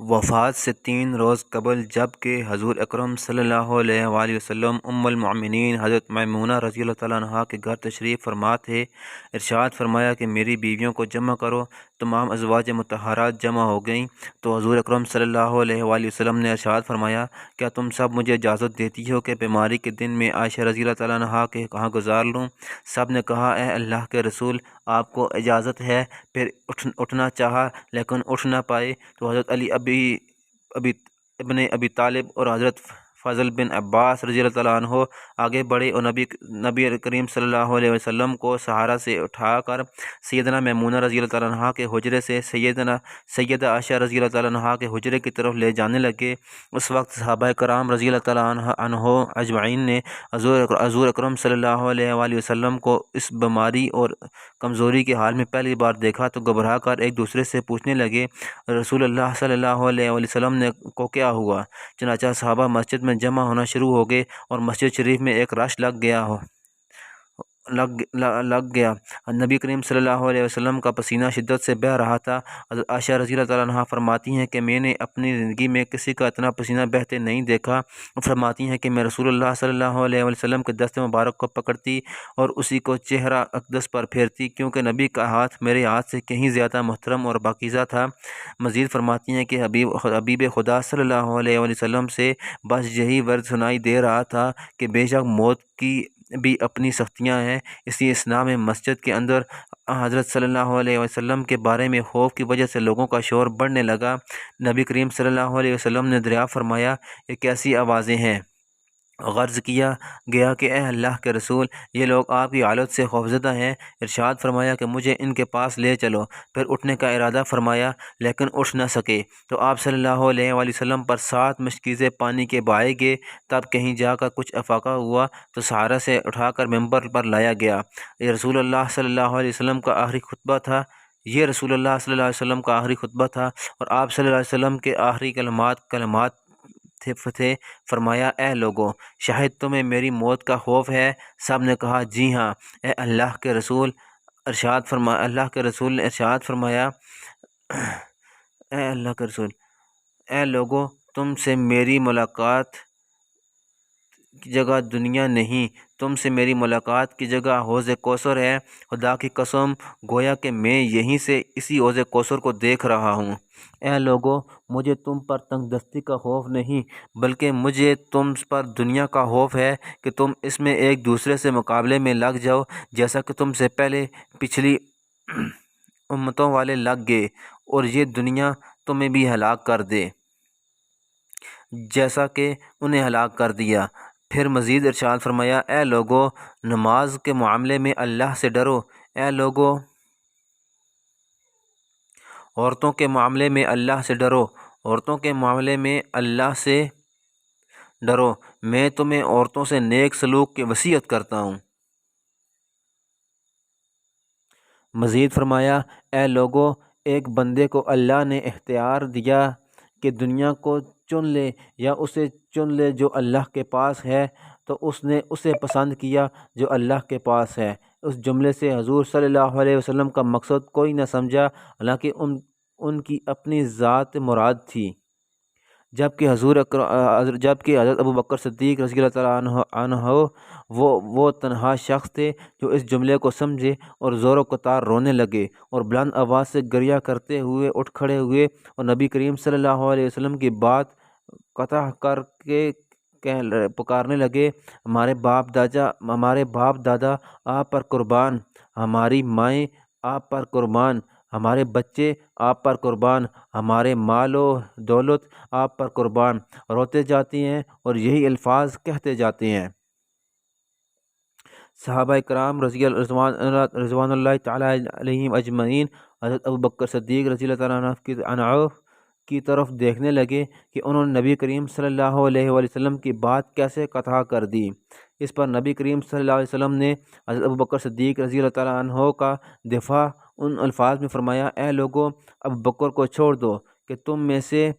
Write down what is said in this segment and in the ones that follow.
وفات سے 3 روز قبل جب کہ حضور اکرم صلی اللہ علیہ وآلہ وسلم ام المؤمنین حضرت میمونہ رضی اللہ تعالیٰ عنہا کے گھر تشریف فرما تھے، ارشاد فرمایا کہ میری بیویوں کو جمع کرو۔ تمام ازواج مطہرات جمع ہو گئیں تو حضور اکرم صلی اللہ علیہ وآلہ وسلم نے ارشاد فرمایا، کیا تم سب مجھے اجازت دیتی ہو کہ بیماری کے دن میں عائشہ رضی اللہ تعالیٰ عنہا کے کہاں گزار لوں؟ سب نے کہا، اے اللہ کے رسول، آپ کو اجازت ہے۔ پھر اٹھنا چاہا لیکن اٹھ نہ پائے تو حضرت علی ابن ابی طالب اور حضرت فضل بن عباس رضی اللہ تعالیٰ عنہ آگے بڑھے اور نبی کریم صلی اللہ علیہ وسلم کو سہارا سے اٹھا کر سیدنا میمونہ رضی اللہ تعالیٰ عنہ کے حجرے سے سیدہ عائشہ رضی اللہ تعالیٰ عنہ کے حجرے کی طرف لے جانے لگے۔ اس وقت صحابہ کرام رضی اللہ تعالیٰ عنہ اجمعین نے حضور اکرم صلی اللہ علیہ وآلہ وسلم کو اس بیماری اور کمزوری کے حال میں پہلی بار دیکھا تو گھبرا کر ایک دوسرے سے پوچھنے لگے، رسول اللہ صلی اللہ علیہ وآلہ وسلم کو کیا ہوا؟ چنانچہ صحابہ مسجد میں جمع ہونا شروع ہو گئے اور مسجد شریف میں ایک رش لگ گیا۔ نبی کریم صلی اللہ علیہ وسلم کا پسینہ شدت سے بہہ رہا تھا۔ حضرت عائشہ رضی اللہ تعالیٰ عنہ فرماتی ہیں کہ میں نے اپنی زندگی میں کسی کا اتنا پسینہ بہتے نہیں دیکھا۔ فرماتی ہیں کہ میں رسول اللہ صلی اللہ علیہ وسلم کے دست مبارک کو پکڑتی اور اسی کو چہرہ اقدس پر پھیرتی، کیونکہ نبی کا ہاتھ میرے ہاتھ سے کہیں زیادہ محترم اور پاکیزہ تھا۔ مزید فرماتی ہیں کہ حبیب خدا صلی اللہ علیہ وسلم سے بس یہی ورد سنائی دے رہا تھا کہ بے شک موت کی بھی اپنی سختیاں ہیں۔ اس لیے اسلام میں مسجد کے اندر حضرت صلی اللہ علیہ وسلم کے بارے میں خوف کی وجہ سے لوگوں کا شور بڑھنے لگا۔ نبی کریم صلی اللہ علیہ وسلم نے دریافت فرمایا، یہ کیسی آوازیں ہیں؟ غرض کیا گیا کہ اے اللہ کے رسول، یہ لوگ آپ کی حالت سے خوفزدہ ہیں۔ ارشاد فرمایا کہ مجھے ان کے پاس لے چلو۔ پھر اٹھنے کا ارادہ فرمایا لیکن اٹھ نہ سکے تو آپ صلی اللہ علیہ وآلہ وسلم پر 7 مشکیزیں پانی کے بہائے گئے۔ تب کہیں جا کر کچھ افاقہ ہوا تو سہارا سے اٹھا کر ممبر پر لایا گیا۔ یہ رسول اللہ صلی اللہ علیہ وسلم کا آخری خطبہ تھا اور آپ صلی اللہ علیہ وسلم کے آخری کلمات تھے۔ فرمایا، اے لوگو، شاید تمہیں میری موت کا خوف ہے؟ سب نے کہا، جی ہاں اے اللہ کے رسول۔ نے ارشاد فرمایا، اے لوگو، تم سے میری ملاقات کی جگہ دنیا نہیں، تم سے میری ملاقات کی جگہ حوض کوثر ہے۔ خدا کی قسم، گویا کہ میں یہیں سے اسی حوض کوثر کو دیکھ رہا ہوں۔ اے لوگو، مجھے تم پر تنگ دستی کا خوف نہیں، بلکہ مجھے تم پر دنیا کا خوف ہے کہ تم اس میں ایک دوسرے سے مقابلے میں لگ جاؤ، جیسا کہ تم سے پہلے پچھلی امتوں والے لگ گئے، اور یہ دنیا تمہیں بھی ہلاک کر دے جیسا کہ انہیں ہلاک کر دیا۔ پھر مزید ارشاد فرمایا، اے لوگو، نماز کے معاملے میں اللہ سے ڈرو۔ اے لوگو، عورتوں کے معاملے میں اللہ سے ڈرو۔ میں تمہیں عورتوں سے نیک سلوک کی وصیت کرتا ہوں۔ مزید فرمایا، اے لوگو، ایک بندے کو اللہ نے اختیار دیا کہ دنیا کو چن لے یا اسے چن لے جو اللہ کے پاس ہے، تو اس نے اسے پسند کیا جو اللہ کے پاس ہے۔ اس جملے سے حضور صلی اللہ علیہ وسلم کا مقصد کوئی نہ سمجھا، حالانکہ ان کی اپنی ذات مراد تھی، جبکہ حضرت ابو بکر صدیق رضی اللہ تعالیٰ عنہ وہ تنہا شخص تھے جو اس جملے کو سمجھے اور زور و قطار رونے لگے اور بلند آواز سے گریہ کرتے ہوئے اٹھ کھڑے ہوئے اور نبی کریم صلی اللہ علیہ وسلم کی بات قطع کر کے پکارنے لگے، ہمارے باپ دادا آپ پر قربان، ہماری مائیں آپ پر قربان، ہمارے بچے آپ پر قربان، ہمارے مال و دولت آپ پر قربان۔ روتے جاتے ہیں اور یہی الفاظ کہتے جاتے ہیں۔ صحابہ کرام رضوان اللہ تعالیٰ علیہم اجمعین حضرت ابو بکر صدیق رضی اللہ تعالیٰ عنہ کی طرف دیکھنے لگے کہ انہوں نے نبی کریم صلی اللہ علیہ وآلہ وسلم کی بات کیسے قطع کر دی۔ اس پر نبی کریم صلی اللہ علیہ وسلم نے حضرت ابو بکر صدیق رضی اللہ تعالیٰ عنہ کا دفاع ان الفاظ میں فرمایا، اے لوگو، ابو بکر کو چھوڑ دو کہ تم میں سے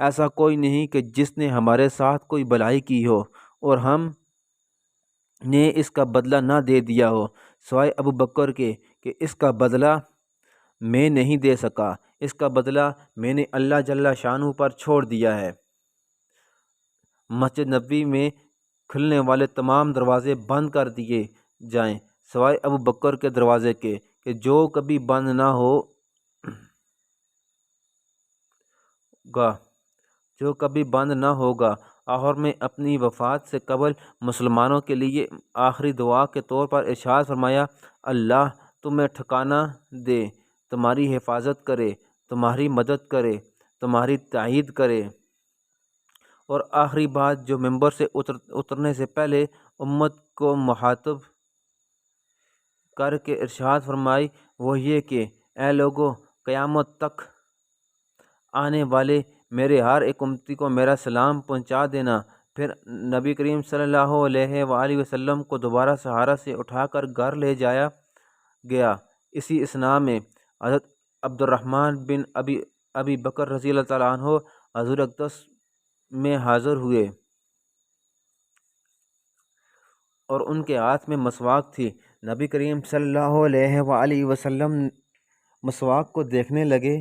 ایسا کوئی نہیں کہ جس نے ہمارے ساتھ کوئی بلائی کی ہو اور ہم نے اس کا بدلہ نہ دے دیا ہو، سوائے ابو بکر کے کہ اس کا بدلہ میں نہیں دے سکا۔ اس کا بدلہ میں نے اللہ جل شانہ پر چھوڑ دیا ہے۔ مسجد نبوی میں کھلنے والے تمام دروازے بند کر دیے جائیں سوائے ابو بکر کے دروازے کے، کہ جو کبھی بند نہ ہوگا۔ آخر میں اپنی وفات سے قبل مسلمانوں کے لیے آخری دعا کے طور پر ارشاد فرمایا، اللہ تمہیں ٹھکانہ دے، تمہاری حفاظت کرے، تمہاری مدد کرے، تمہاری تائید کرے۔ اور آخری بات جو ممبر سے اترنے سے پہلے امت کو مخاطب کر کے ارشاد فرمائی وہ یہ کہ اے لوگو، قیامت تک آنے والے میرے ہر ایک امتی کو میرا سلام پہنچا دینا۔ پھر نبی کریم صلی اللہ علیہ وآلہ وسلم کو دوبارہ سہارا سے اٹھا کر گھر لے جایا گیا۔ اسی اثناء میں حضرت عبد الرحمن بن ابی بکر رضی اللہ تعالیٰ عنہ حضور اقدس میں حاضر ہوئے اور ان کے ہاتھ میں مسواک تھی۔ نبی کریم صلی اللہ علیہ وآلہ وسلم مسواک کو دیکھنے لگے،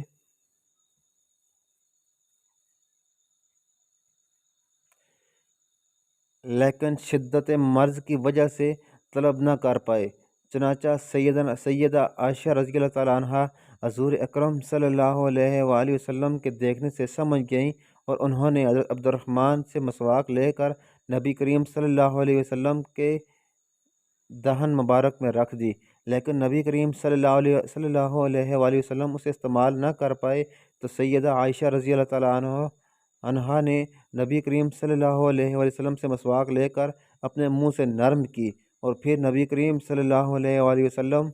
لیکن شدت مرض کی وجہ سے طلب نہ کر پائے۔ چنانچہ سیدہ عائشہ رضی اللہ تعالیٰ عنہ حضور اکرم صلی اللہ علیہ وآلہ وسلم کے دیکھنے سے سمجھ گئیں اور انہوں نے حضرت عبد الرحمن سے مسواک لے کر نبی کریم صلی اللہ علیہ وسلم کے دہن مبارک میں رکھ دی، لیکن نبی کریم صلی اللہ علیہ وآلہ وسلم اسے استعمال نہ کر پائے تو سیدہ عائشہ رضی اللہ تعالیٰ عنہا نے نبی کریم صلی اللہ علیہ وآلہ وسلم سے مسواک لے کر اپنے منہ سے نرم کی اور پھر نبی کریم صلی اللہ علیہ وآلہ وسلم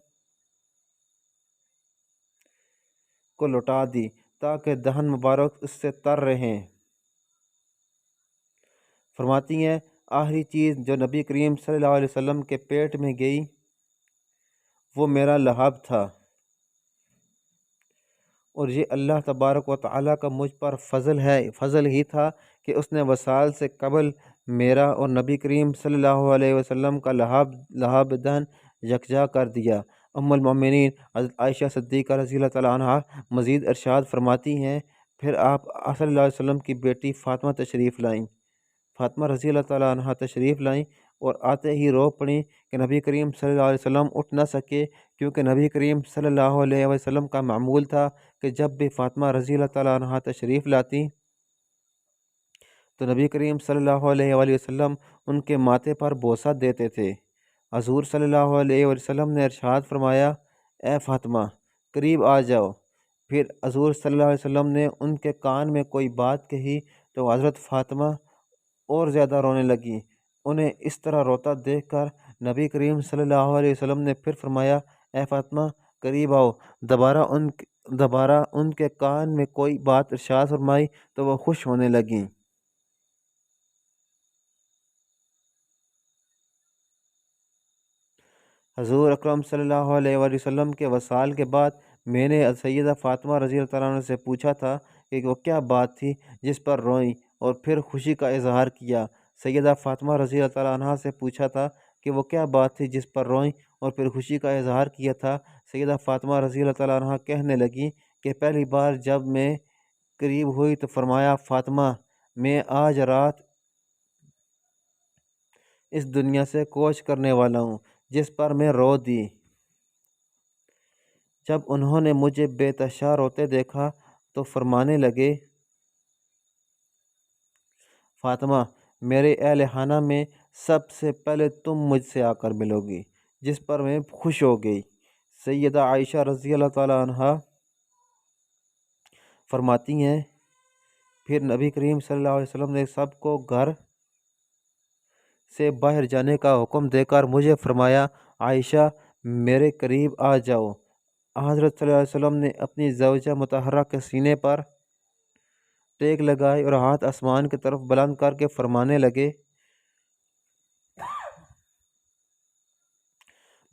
کو لوٹا دی تاکہ دہن مبارک اس سے تر رہیں۔ فرماتی ہیں آخری چیز جو نبی کریم صلی اللہ علیہ وسلم کے پیٹ میں گئی وہ میرا لحاف تھا، اور یہ اللہ تبارک و تعالیٰ کا مجھ پر فضل ہی تھا کہ اس نے وصال سے قبل میرا اور نبی کریم صلی اللہ علیہ وسلم کا لحاف دہن یکجا کر دیا۔ ام المؤمنین حضرت عائشہ صدیقہ رضی اللہ تعالیٰ عنہ مزید ارشاد فرماتی ہیں پھر آپ صلی اللہ علیہ وسلم کی بیٹی فاطمہ تشریف لائیں۔ فاطمہ رضی اللہ تعالیٰ عنہ تشریف لائیں اور آتے ہی رو پڑیں کہ نبی کریم صلی اللہ علیہ وسلم اٹھ نہ سکے، کیونکہ نبی کریم صلی اللہ علیہ وسلم کا معمول تھا کہ جب بھی فاطمہ رضی اللہ تعالیٰ عنہ تشریف لاتی تو نبی کریم صلی اللہ علیہ وآلہ وسلم ان کے ماتھے پر بوسہ دیتے تھے۔ حضور صلی اللہ علیہ وسلم نے ارشاد فرمایا اے فاطمہ قریب آ جاؤ۔ پھر حضور صلی اللہ علیہ وسلم نے ان کے کان میں کوئی بات کہی تو حضرت فاطمہ اور زیادہ رونے لگیں۔ انہیں اس طرح روتا دیکھ کر نبی کریم صلی اللہ علیہ وسلم نے پھر فرمایا اے فاطمہ قریب آؤ۔ دوبارہ ان کے کان میں کوئی بات ارشاد فرمائی تو وہ خوش ہونے لگیں۔ حضور اکرم صلی اللہ علیہ وآلہ وسلم کے وصال کے بعد میں نے سیدہ فاطمہ رضی اللہ تعالیٰ عنہ سے پوچھا تھا کہ وہ کیا بات تھی جس پر روئیں اور پھر خوشی کا اظہار کیا۔ سیدہ فاطمہ رضی اللہ تعالیٰ عنہ سے پوچھا تھا کہ وہ کیا بات تھی جس پر روئیں اور پھر خوشی کا اظہار کیا تھا۔ سیدہ فاطمہ رضی اللہ تعالیٰ عنہ کہنے لگیں کہ پہلی بار جب میں قریب ہوئی تو فرمایا فاطمہ میں آج رات اس دنیا سے کوچ کرنے والا ہوں، جس پر میں رو دی۔ جب انہوں نے مجھے بے تحاشا روتے دیکھا تو فرمانے لگے فاطمہ میرے اہل خانہ میں سب سے پہلے تم مجھ سے آ کر ملو گی، جس پر میں خوش ہو گئی۔ سیدہ عائشہ رضی اللہ تعالیٰ عنہ فرماتی ہیں پھر نبی کریم صلی اللہ علیہ وسلم نے سب کو گھر سے باہر جانے کا حکم دے کر مجھے فرمایا عائشہ میرے قریب آ جاؤ۔ حضرت صلی اللہ علیہ وسلم نے اپنی زوجہ مطہرہ کے سینے پر ٹیک لگائی اور ہاتھ آسمان کی طرف بلند کر کے فرمانے لگے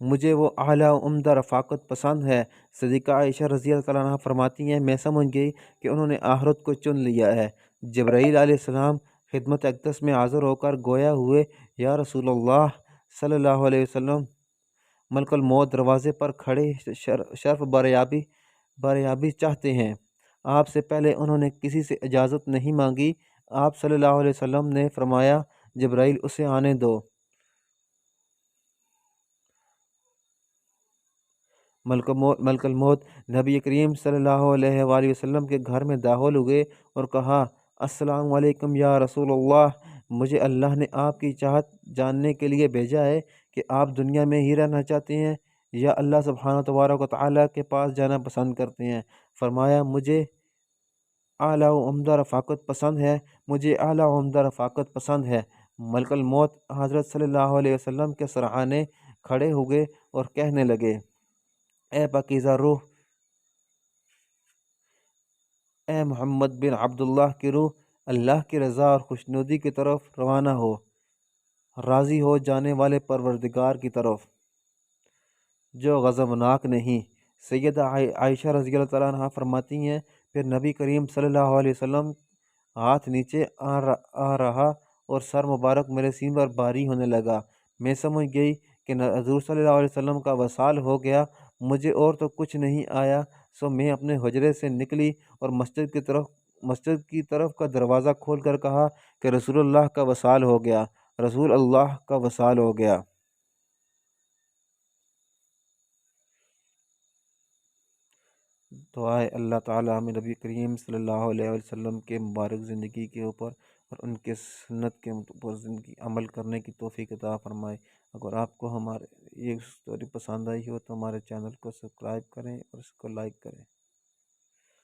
مجھے وہ اعلیٰ و عمدہ رفاقت پسند ہے۔ صدیقہ عائشہ رضی اللہ تعالیٰ عنہ فرماتی ہیں میں سمجھ گئی کہ انہوں نے آخرت کو چن لیا ہے۔ جبرائیل علیہ السلام خدمت اقدس میں حاضر ہو کر گویا ہوئے یا رسول اللہ صلی اللہ علیہ وسلم، ملک الموت دروازے پر کھڑے شرف باریابی چاہتے ہیں۔ آپ سے پہلے انہوں نے کسی سے اجازت نہیں مانگی۔ آپ صلی اللہ علیہ وسلم نے فرمایا جبرائیل اسے آنے دو۔ ملک الموت نبی کریم صلی اللہ علیہ وآلہ وسلم کے گھر میں داخل ہوئے اور کہا السلام علیکم یا رسول اللہ، مجھے اللہ نے آپ کی چاہت جاننے کے لیے بھیجا ہے کہ آپ دنیا میں ہی رہنا چاہتے ہیں یا اللہ سبحانہ تبارک و تعالیٰ کے پاس جانا پسند کرتے ہیں۔ فرمایا مجھے اعلیٰ و عمدہ رفاقت پسند ہے، مجھے اعلیٰ و عمدہ رفاقت پسند ہے۔ ملک الموت حضرت صلی اللہ علیہ وسلم کے سرہانے کھڑے ہوئے اور کہنے لگے اے پاکیزہ روح، اے محمد بن عبداللہ کی روح، اللہ کی رضا اور خوشنودی کی طرف روانہ ہو، راضی ہو جانے والے پروردگار کی طرف جو غضبناک نہیں۔ سیدہ عائشہ رضی اللہ تعالیٰ عنہ فرماتی ہیں پھر نبی کریم صلی اللہ علیہ وسلم ہاتھ نیچے آ رہا اور سر مبارک میرے سینے پر بھاری ہونے لگا۔ میں سمجھ گئی کہ حضور صلی اللہ علیہ وسلم کا وصال ہو گیا، مجھے اور تو کچھ نہیں آیا، سو میں اپنے حجرے سے نکلی اور مسجد کی طرف کا دروازہ کھول کر کہا کہ رسول اللہ کا وصال ہو گیا، رسول اللہ کا وصال ہو گیا۔ دعائے اللہ تعالیٰ ہمیں نبی کریم صلی اللہ علیہ وسلم کے مبارک زندگی کے اوپر اور ان کے سنت کے اوپر زندگی عمل کرنے کی توفیق عطا فرمائے۔ اگر آپ کو ہمارے یہ اسٹوری پسند آئی ہو تو ہمارے چینل کو سبسکرائب کریں اور اس کو لائک کریں۔